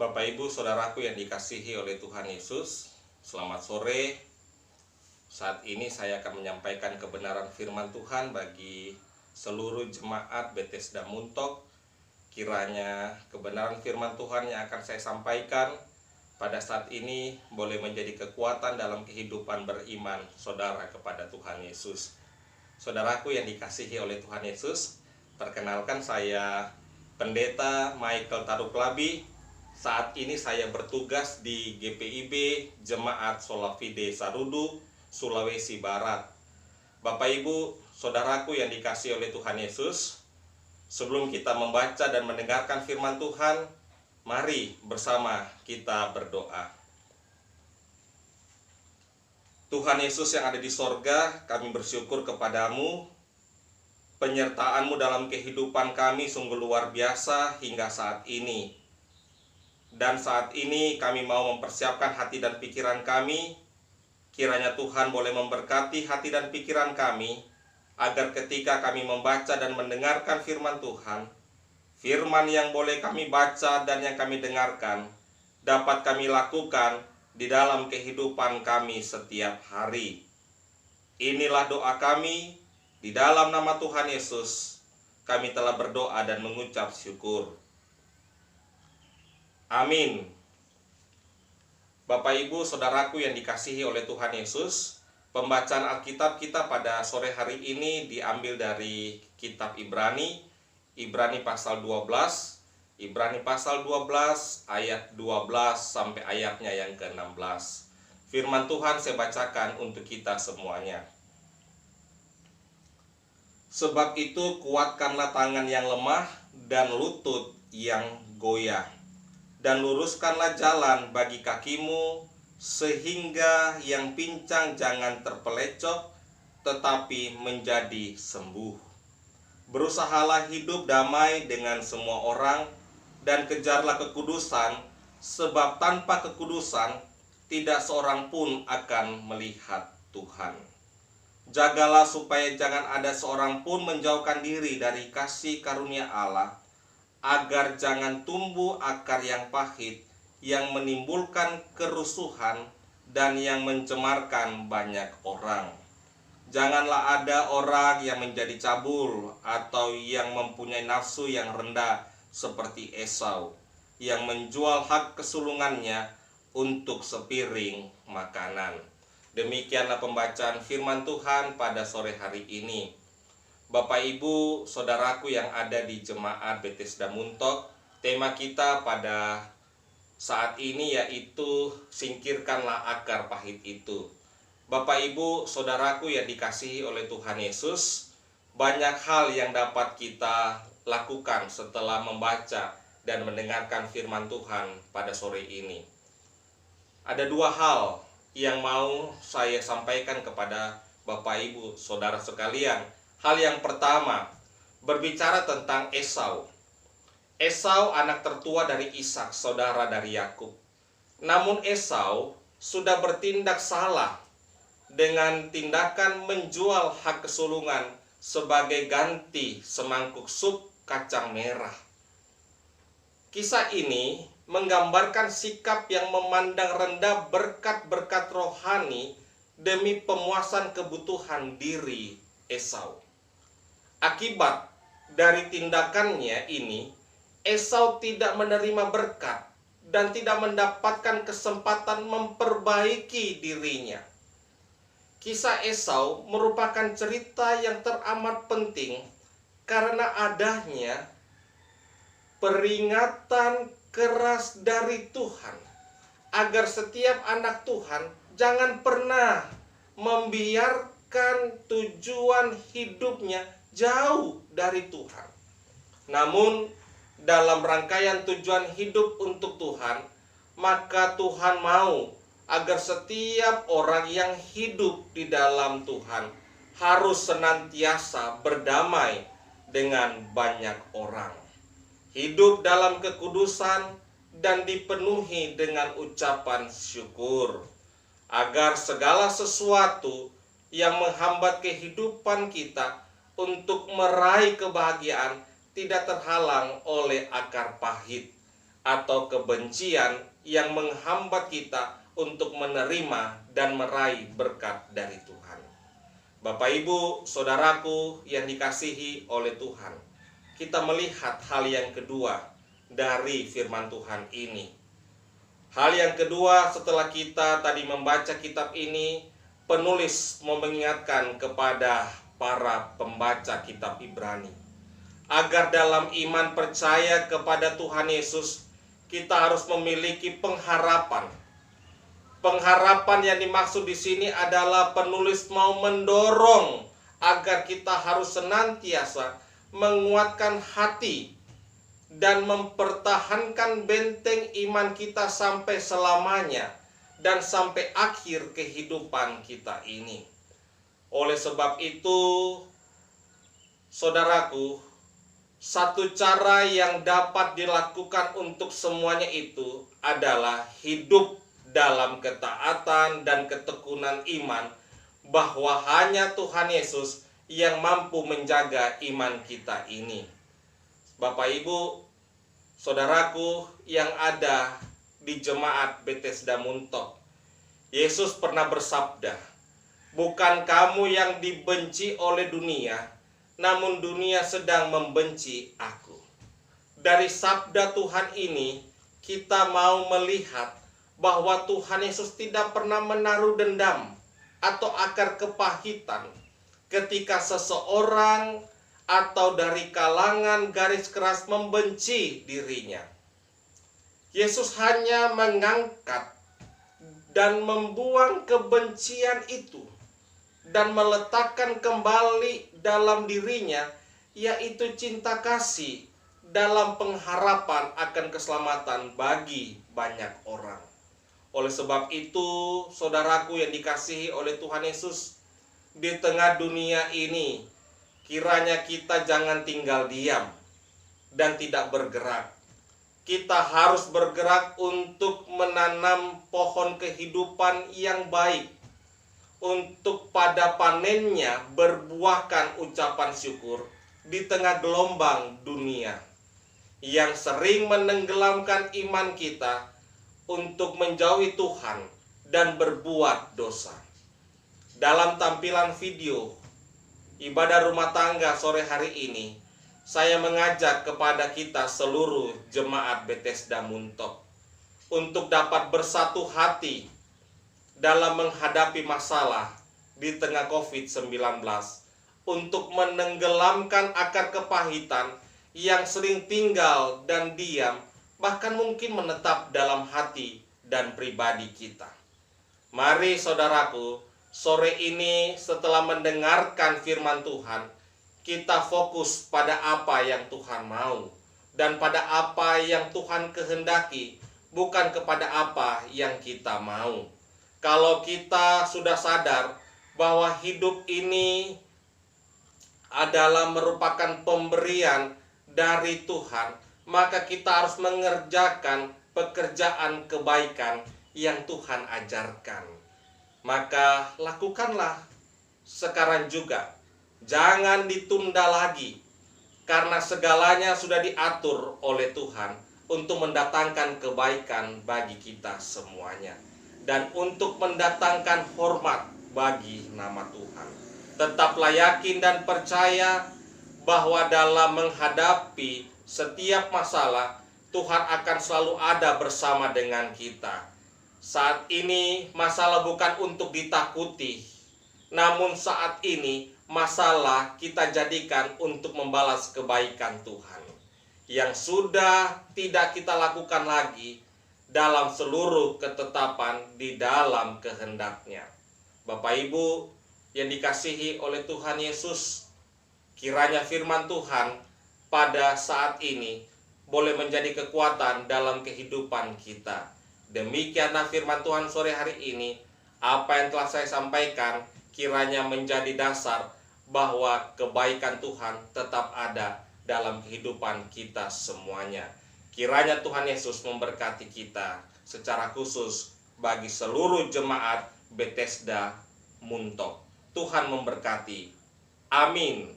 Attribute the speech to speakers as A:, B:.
A: Bapak Ibu Saudaraku yang dikasihi oleh Tuhan Yesus, selamat sore. Saat ini saya akan menyampaikan kebenaran firman Tuhan bagi seluruh jemaat Bethesda Muntok. Kiranya kebenaran firman Tuhan yang akan saya sampaikan pada saat ini boleh menjadi kekuatan dalam kehidupan beriman saudara kepada Tuhan Yesus. Saudaraku yang dikasihi oleh Tuhan Yesus, perkenalkan saya Pendeta Michael Taruklabi. Saat ini saya bertugas di GPIB Jemaat Solafide Sarudu, Sulawesi Barat. Bapak Ibu, saudaraku yang dikasihi oleh Tuhan Yesus, sebelum kita membaca dan mendengarkan firman Tuhan, mari bersama kita berdoa. Tuhan Yesus yang ada di sorga, kami bersyukur kepadamu. Penyertaan-Mu dalam kehidupan kami sungguh luar biasa hingga saat ini. Dan saat ini kami mau mempersiapkan hati dan pikiran kami. Kiranya Tuhan boleh memberkati hati dan pikiran kami, agar ketika kami membaca dan mendengarkan firman Tuhan, firman yang boleh kami baca dan yang kami dengarkan dapat kami lakukan di dalam kehidupan kami setiap hari. Inilah doa kami, di dalam nama Tuhan Yesus kami telah berdoa dan mengucap syukur. Amin. Bapak Ibu Saudaraku yang dikasihi oleh Tuhan Yesus, pembacaan Alkitab kita pada sore hari ini diambil dari kitab Ibrani pasal 12, Ibrani pasal 12 ayat 12 sampai ayatnya yang ke-16. Firman Tuhan saya bacakan untuk kita semuanya. Sebab itu kuatkanlah tangan yang lemah dan lutut yang goyah, dan luruskanlah jalan bagi kakimu, sehingga yang pincang jangan terpelecok, tetapi menjadi sembuh. Berusahalah hidup damai dengan semua orang, dan kejarlah kekudusan, sebab tanpa kekudusan tidak seorang pun akan melihat Tuhan. Jagalah supaya jangan ada seorang pun menjauhkan diri dari kasih karunia Allah, agar jangan tumbuh akar yang pahit, yang menimbulkan kerusuhan dan yang mencemarkan banyak orang. Janganlah ada orang yang menjadi cabul atau yang mempunyai nafsu yang rendah seperti Esau, yang menjual hak kesulungannya untuk sepiring makanan. Demikianlah pembacaan firman Tuhan pada sore hari ini. Bapak Ibu Saudaraku yang ada di Jemaat Bethesda Muntok, tema kita pada saat ini yaitu singkirkanlah akar pahit itu. Bapak Ibu Saudaraku yang dikasihi oleh Tuhan Yesus, banyak hal yang dapat kita lakukan setelah membaca dan mendengarkan firman Tuhan pada sore ini. Ada dua hal yang mau saya sampaikan kepada Bapak Ibu Saudara sekalian. Hal yang pertama, berbicara tentang Esau. Esau anak tertua dari Ishak, saudara dari Yakub. Namun Esau sudah bertindak salah dengan tindakan menjual hak kesulungan sebagai ganti semangkuk sup kacang merah. Kisah ini menggambarkan sikap yang memandang rendah berkat-berkat rohani demi pemuasan kebutuhan diri Esau. Akibat dari tindakannya ini, Esau tidak menerima berkat dan tidak mendapatkan kesempatan memperbaiki dirinya. Kisah Esau merupakan cerita yang teramat penting karena adanya peringatan keras dari Tuhan agar setiap anak Tuhan jangan pernah membiarkan tujuan hidupnya jauh dari Tuhan. Namun dalam rangkaian tujuan hidup untuk Tuhan, maka Tuhan mau agar setiap orang yang hidup di dalam Tuhan harus senantiasa berdamai dengan banyak orang, hidup dalam kekudusan dan dipenuhi dengan ucapan syukur, agar segala sesuatu yang menghambat kehidupan kita untuk meraih kebahagiaan tidak terhalang oleh akar pahit. atau kebencian yang menghambat kita untuk menerima dan meraih berkat dari Tuhan. Bapak, Ibu, saudaraku yang dikasihi oleh Tuhan, kita melihat hal yang kedua dari firman Tuhan ini. Hal yang kedua, setelah kita tadi membaca kitab ini, penulis mau mengingatkan kepada para pembaca kitab Ibrani agar dalam iman percaya kepada Tuhan Yesus, kita harus memiliki pengharapan. Pengharapan yang dimaksud di sini adalah penulis mau mendorong agar kita harus senantiasa menguatkan hati dan mempertahankan benteng iman kita sampai selamanya dan sampai akhir kehidupan kita ini. Oleh sebab itu, saudaraku, satu cara yang dapat dilakukan untuk semuanya itu adalah hidup dalam ketaatan dan ketekunan iman, bahwa hanya Tuhan Yesus yang mampu menjaga iman kita ini. Bapak, Ibu, saudaraku yang ada di jemaat Bethesda Muntok, Yesus pernah bersabda, "Bukan kamu yang dibenci oleh dunia, namun dunia sedang membenci aku." Dari sabda Tuhan ini, kita mau melihat bahwa Tuhan Yesus tidak pernah menaruh dendam atau akar kepahitan ketika seseorang atau dari kalangan garis keras membenci dirinya. Yesus hanya mengangkat dan membuang kebencian itu dan meletakkan kembali dalam dirinya, yaitu cinta kasih dalam pengharapan akan keselamatan bagi banyak orang. Oleh sebab itu, saudaraku yang dikasihi oleh Tuhan Yesus, di tengah dunia ini, kiranya kita jangan tinggal diam dan tidak bergerak. Kita harus bergerak untuk menanam pohon kehidupan yang baik, untuk pada panennya berbuahkan ucapan syukur di tengah gelombang dunia yang sering menenggelamkan iman kita untuk menjauhi Tuhan dan berbuat dosa. Dalam tampilan video ibadah rumah tangga sore hari ini, saya mengajak kepada kita seluruh jemaat Bethesda Muntok untuk dapat bersatu hati dalam menghadapi masalah di tengah COVID-19, untuk menenggelamkan akar kepahitan yang sering tinggal dan diam, bahkan mungkin menetap dalam hati dan pribadi kita. Mari saudaraku, sore ini setelah mendengarkan firman Tuhan, kita fokus pada apa yang Tuhan mau dan pada apa yang Tuhan kehendaki, bukan kepada apa yang kita mau. Kalau kita sudah sadar bahwa hidup ini adalah merupakan pemberian dari Tuhan, maka kita harus mengerjakan pekerjaan kebaikan yang Tuhan ajarkan. Maka lakukanlah sekarang juga. Jangan ditunda lagi, karena segalanya sudah diatur oleh Tuhan untuk mendatangkan kebaikan bagi kita semuanya dan untuk mendatangkan hormat bagi nama Tuhan. Tetaplah yakin dan percaya bahwa dalam menghadapi setiap masalah, Tuhan akan selalu ada bersama dengan kita. Saat ini masalah bukan untuk ditakuti, namun saat ini masalah kita jadikan untuk membalas kebaikan Tuhan yang sudah tidak kita lakukan lagi dalam seluruh ketetapan di dalam kehendak-Nya. Bapak, Ibu yang dikasihi oleh Tuhan Yesus, kiranya firman Tuhan pada saat ini boleh menjadi kekuatan dalam kehidupan kita. Demikianlah firman Tuhan sore hari ini. Apa yang telah saya sampaikan kiranya menjadi dasar bahwa kebaikan Tuhan tetap ada dalam kehidupan kita semuanya. Kiranya Tuhan Yesus memberkati kita secara khusus bagi seluruh jemaat Bethesda Muntok. Tuhan memberkati. Amin.